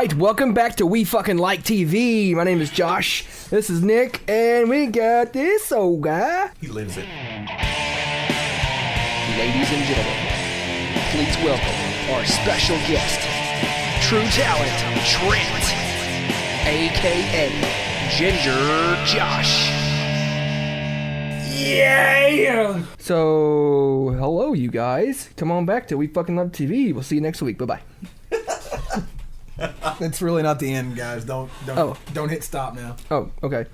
right, welcome back to We Fucking Like TV. My name is Josh. This is Nick, and we got this old guy. He lives it. Ladies and gentlemen, please welcome our special guest, true talent, Trent, a.k.a. Ginger Josh. Yeah! So, hello you guys. Come on back to We Fucking Love TV. We'll see you next week. Bye-bye. It's really not the end, guys. Don't hit stop now. Oh, okay.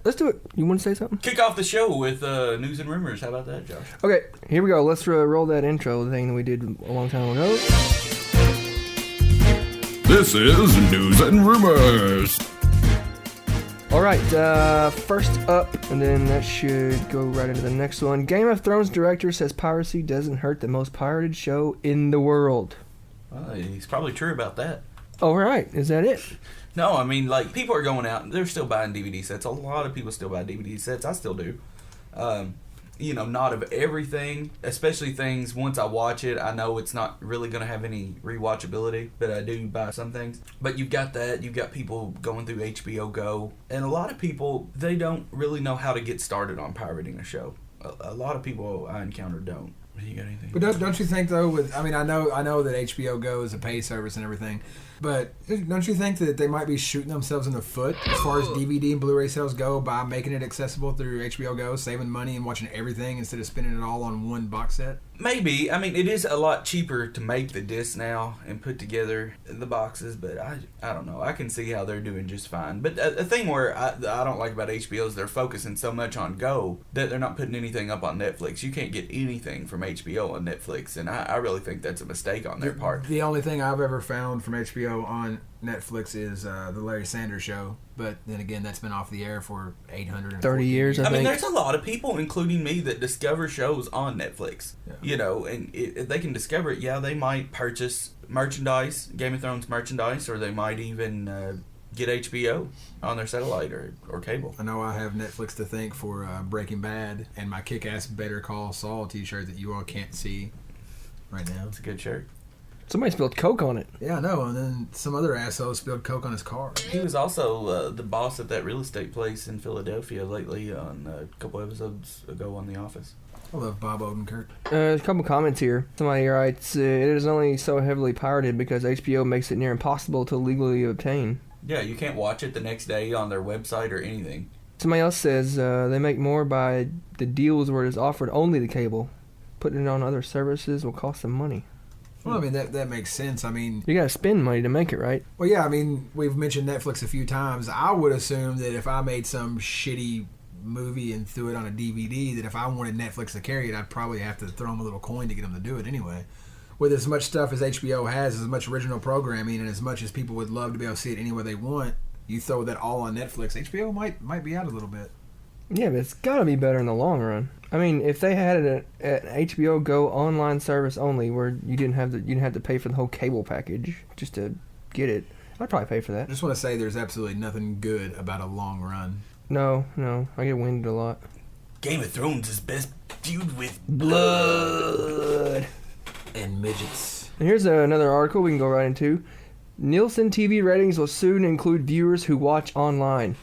Let's do it. You want to say something? Kick off the show with news and rumors. How about that, Josh? Okay, here we go. Let's roll that intro thing that we did a long time ago. This is News and Rumors. All right, first up, and then that should go right into the next one. Game of Thrones director says piracy doesn't hurt the most pirated show in the world. Well, he's probably true about that. All right, is that it? No, I mean, like, people are going out, they're still buying DVD sets. A lot of people still buy DVD sets. I still do. You know, not of everything, especially things, once I watch it, I know it's not really going to have any rewatchability, but I do buy some things. But you've got that, you've got people going through HBO Go, and a lot of people, they don't really know how to get started on pirating a show. A lot of people I encounter don't. You got anything? But don't you think though? I know that HBO Go is a pay service and everything, but don't you think that they might be shooting themselves in the foot as far as DVD and Blu-ray sales go by making it accessible through HBO Go, saving money and watching everything instead of spending it all on one box set? Maybe. I mean, it is a lot cheaper to make the discs now and put together the boxes, but I don't know. I can see how they're doing just fine. But a thing where I don't like about HBO is they're focusing so much on Go that they're not putting anything up on Netflix. You can't get anything from HBO on Netflix, and I really think that's a mistake on their part. The only thing I've ever found from HBO on Netflix is the Larry Sanders Show, but then again, that's been off the air for 830 years. I mean, there's a lot of people, including me, that discover shows on Netflix. Yeah. You know, and if they can discover it, yeah, they might purchase merchandise, Game of Thrones merchandise, or they might even get HBO on their satellite or cable. I know I have Netflix to thank for Breaking Bad and my kick-ass Better Call Saul t-shirt that you all can't see right now. It's a good shirt. Somebody spilled Coke on it. Yeah, I know, and then some other asshole spilled Coke on his car. He was also the boss at that real estate place in Philadelphia lately on a couple episodes ago on The Office. I love Bob Odenkirk. There's a couple comments here. Somebody writes, it is only so heavily pirated because HBO makes it near impossible to legally obtain. Yeah, you can't watch it the next day on their website or anything. Somebody else says they make more by the deals where it is offered only to cable. Putting it on other services will cost them money. Well, I mean, that makes sense. I mean, you gotta spend money to make it, right? Well, yeah, I mean, we've mentioned Netflix a few times. I would assume that if I made some shitty movie and threw it on a DVD, that if I wanted Netflix to carry it, I'd probably have to throw them a little coin to get them to do it anyway. With as much stuff as HBO has, as much original programming, and as much as people would love to be able to see it anywhere they want, you throw that all on Netflix, HBO might be out a little bit. Yeah, but it's gotta be better in the long run. I mean, if they had an HBO Go online service only, where you didn't have to pay for the whole cable package just to get it, I'd probably pay for that. I just want to say there's absolutely nothing good about a long run. No, I get winded a lot. Game of Thrones is best viewed with blood and midgets. And here's another article we can go right into. Nielsen TV ratings will soon include viewers who watch online.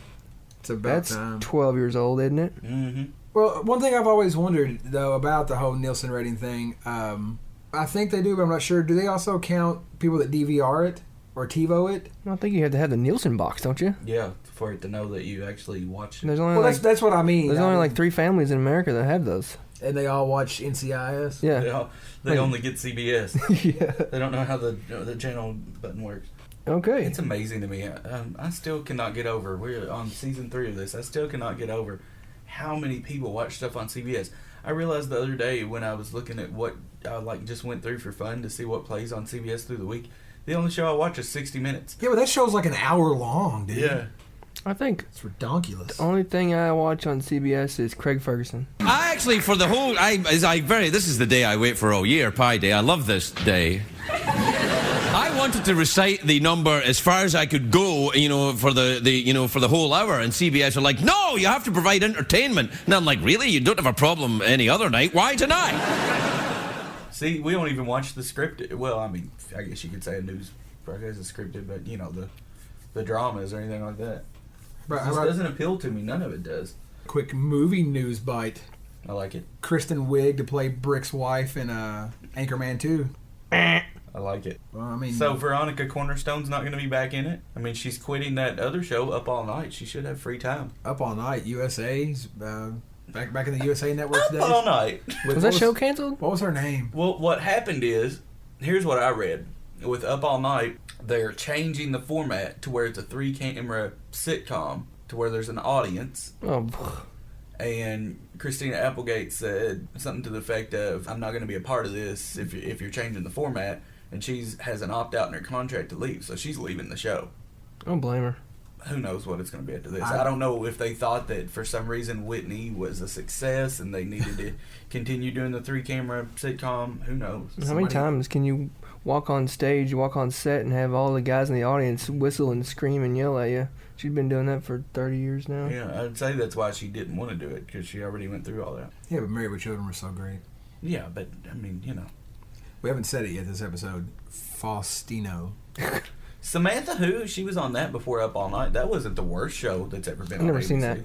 It's about time. 12 years old, isn't it? Mm-hmm. Well, one thing I've always wondered, though, about the whole Nielsen rating thing, I think they do, but I'm not sure. Do they also count people that DVR it or TiVo it? I think you have to have the Nielsen box, don't you? Yeah, for it to know that you actually watched it. There's only that's what I mean. There's only like 3 families in America that have those. And they all watch NCIS? Yeah. They only get CBS. Yeah. They don't know how the channel button works. Okay. It's amazing to me. I still cannot get over. We're on season 3 of this. I still cannot get over how many people watch stuff on CBS. I realized the other day when I was looking at what I just went through for fun to see what plays on CBS through the week, the only show I watch is 60 Minutes. Yeah, but that show's like an hour long, dude. Yeah. I think it's redonkulous. The only thing I watch on CBS is Craig Ferguson. I actually, for the whole, this is the day I wait for all year, Pi Day. I love this day. I wanted to recite the number as far as I could go, for the whole hour, and CBS are like, no, you have to provide entertainment. And I'm like, really? You don't have a problem any other night? Why tonight? See, we don't even watch the script. Well, I mean, I guess you could say a news broadcast is scripted, but the dramas or anything like that. But It just doesn't appeal to me. None of it does. quick movie news bite. I like it. Kristen Wiig to play Brick's wife in Anchorman 2. I like it. Well, I mean, So Veronica Cornerstone's not going to be back in it? I mean, she's quitting that other show, Up All Night. She should have free time. Up All Night, USA's back in the USA Network days. Up All Night. Was that show canceled? What was her name? Well, what happened is, here's what I read. With Up All Night, they're changing the format to where it's a 3-camera sitcom, to where there's an audience. Oh, And Christina Applegate said something to the effect of, I'm not going to be a part of this if you're changing the format. And she has an opt-out in her contract to leave, so she's leaving the show. I don't blame her. Who knows what it's going to be after this. I don't know if they thought that for some reason Whitney was a success and they needed to continue doing the 3-camera sitcom. Who knows? How many times can you walk on stage, walk on set, and have all the guys in the audience whistle and scream and yell at you? She's been doing that for 30 years now. Yeah, I'd say that's why she didn't want to do it, because she already went through all that. Yeah, but Married with Children was so great. Yeah, but, I mean, We haven't said it yet this episode. Faustino. Samantha Who, she was on that before Up All Night. That wasn't the worst show that's ever been I've on never ABC. seen that.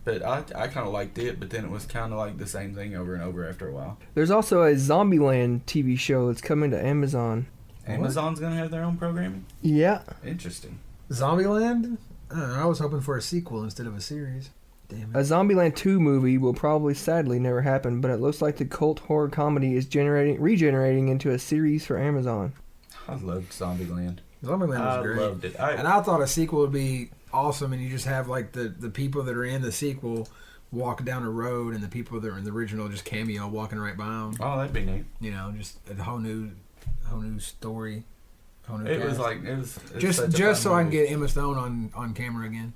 But I kind of liked it, but then it was kind of like the same thing over and over after a while. There's also a Zombieland TV show that's coming to Amazon. Amazon's going to have their own programming? Yeah. Interesting. Zombieland? I don't know, I was hoping for a sequel instead of a series. Damn A it. Zombieland 2 movie will probably sadly never happen, but it looks like the cult horror comedy is regenerating into a series for Amazon. I loved Zombieland. Zombieland was I great. loved it. And I thought a sequel would be awesome, and you just have like the people that are in the sequel walk down a road, and the people that are in the original just cameo walking right by them. Oh, that'd be neat. Just a whole new story. Whole new It was cast. like, it was just so I can get Emma Stone on camera again,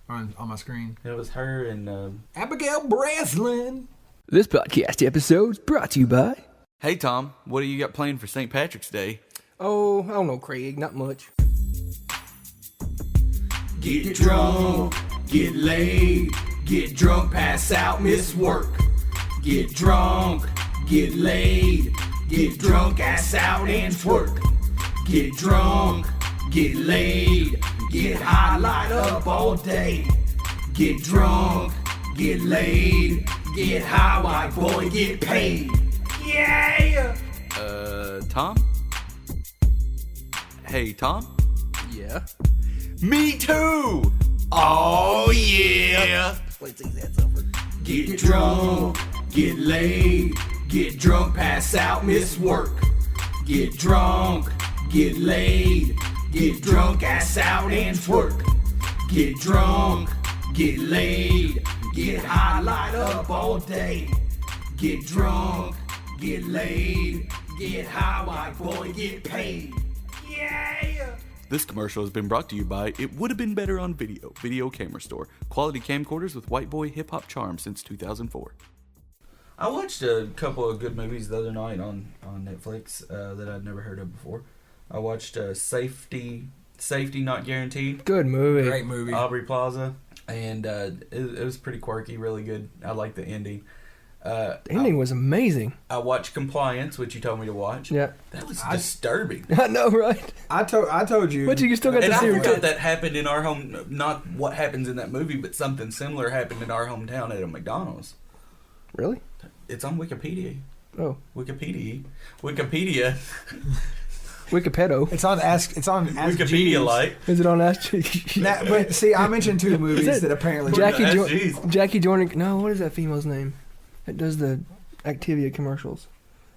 on my screen. It was her and Abigail Breslin. This podcast episode is brought to you by... Hey Tom, what do you got planned for St. Patrick's Day? Oh, I don't know, Craig. Not much. Get drunk, get laid, get drunk, pass out, miss work. Get drunk, get laid, get drunk, ass out and twerk. Get drunk, get laid, get high, light up all day. Get drunk, get laid, get high, white boy, get paid. Yeah! Tom? Hey Tom? Yeah. Me too! Oh yeah! Wait till that's over. Get drunk, get laid, get drunk, pass out, miss work. Get drunk, get laid, get drunk, ass out and twerk. Get drunk, get laid, get high, light up all day. Get drunk, get laid, get high, white boy, get paid. Yeah! This commercial has been brought to you by It Would Have Been Better on Video Camera Store. Quality camcorders with white boy hip hop charm since 2004. I watched a couple of good movies the other night on Netflix that I'd never heard of before. I watched Safety Not Guaranteed. Good movie. Great movie. Aubrey Plaza, and it was pretty quirky, really good. I liked the ending. The ending was amazing. I watched Compliance, which you told me to watch. Yeah. That was disturbing. I know, right? I told you. But you still got And the I series. forgot that happened in our home. Not what happens in that movie, but something similar happened in our hometown at a McDonald's. Really? It's on Wikipedia. Oh. Wikipedia. Wikipedo. It's on Ask Wikipedia Jeeves. like. Is it on Ask? But see, I mentioned two movies Is it that apparently Jackie That's jo- Jeeves. Jackie Jordan. No, what is that female's name? That does the Activia commercials.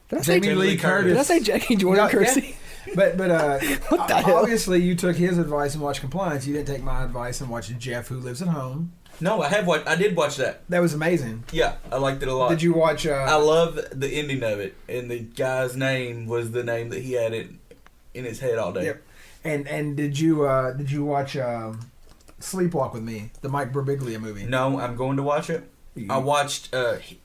Did I say, Jamie Lee Curtis. did I say Jackie Jordan Yeah, Kersey? But What the hell? obviously you took his advice and watched Compliance. You didn't take my advice and watch Jeff Who Lives at Home. No, I did watch that. That was amazing. Yeah, I liked it a lot. Did you watch? I love the ending of it, and the guy's name was the name that he had it in his head all day. Yep. And did you watch Sleepwalk with Me, the Mike Birbiglia movie? No, I'm going to watch it. I watched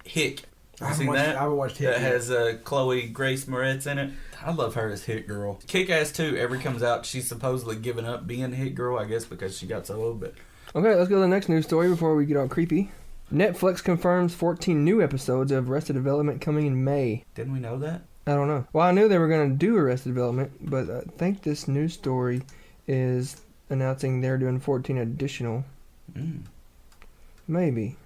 Hick. I You seen haven't that? watched Hick That yet. has Chloe Grace Moretz in it. I love her as Hit Girl. Kick-Ass 2 ever comes out, she's supposedly giving up being Hit Girl, I guess because she got so old, but Okay, let's go to the next news story before we get all creepy. Netflix confirms 14 new episodes of Arrested Development coming in May. didn't we know that? I don't know. Well, I knew they were going to do Arrested Development, but I think this news story is announcing they're doing 14 additional. Maybe.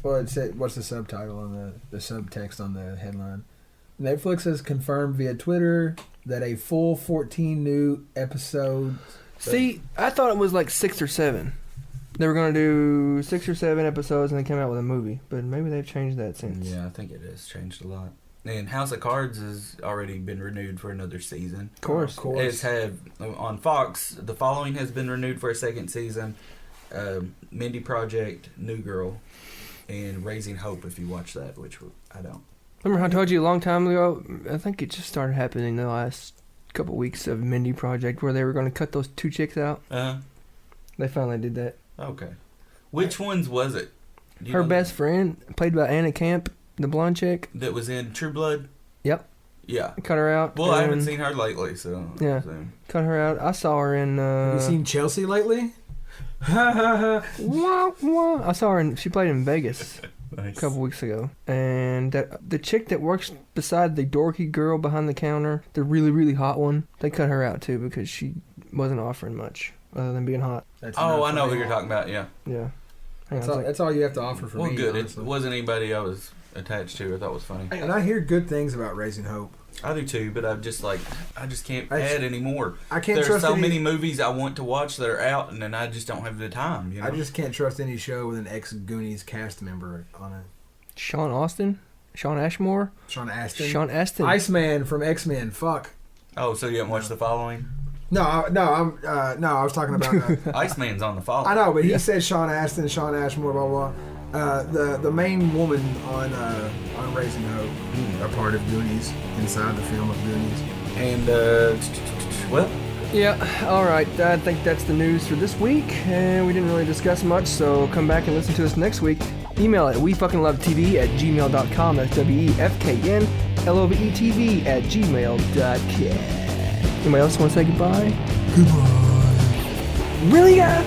Well, what's the subtitle on the subtext on the headline? Netflix has confirmed via Twitter that a full 14 new episodes. See, I thought it was like 6 or 7. They were going to do 6 or 7 episodes and then come out with a movie, but maybe they've changed that since. Yeah, I think it has changed a lot. And House of Cards has already been renewed for another season. Of course. It's had on Fox. The Following has been renewed for a second season. Mindy Project, New Girl, and Raising Hope. If you watch that, which I don't. Remember how I told you a long time ago? I think it just started happening the last couple weeks of Mindy Project, where they were going to cut those 2 chicks out. They finally did that. Okay. Which ones was it? Her best friend, played by Anna Camp, the blonde chick. That was in True Blood? Yep. Yeah. Cut her out. Well, I haven't seen her lately, so... Yeah. Cut her out. I saw her in... Have you seen Chelsea lately? Wah, wah. I saw her she played in Vegas Nice. a couple weeks ago. And the chick that works beside the dorky girl behind the counter, the really, really hot one, they cut her out too because she wasn't offering much other than being hot. I know who you're talking about, yeah. Yeah. That's all you have to offer for Well, me. good. Honestly. It wasn't anybody I was attached to. I thought was funny. And I hear good things about Raising Hope. I do too, but I just can't add anymore. I can't There's trust so any- many movies I want to watch that are out, and then I just don't have the time. You know? I just can't trust any show with an ex-Goonies cast member on it. Sean Astin? Sean Ashmore? Sean Astin. Sean Astin. Iceman from X-Men. Fuck. Oh, so you haven't watched The Following? No, I was talking about. Iceman's on The Following. I know, but he said Sean Astin, Sean Ashmore, blah blah. The main woman on Raising Hope, a part of Goonies, inside the film of Goonies. And well, Yeah, alright. I think that's the news for this week. And we didn't really discuss much, so come back and listen to us next week. Email at wefuckinglovetv@gmail.com. That's WEFKNLOVETV@gmail.com. Anybody else want to say goodbye? Goodbye. Really, guys?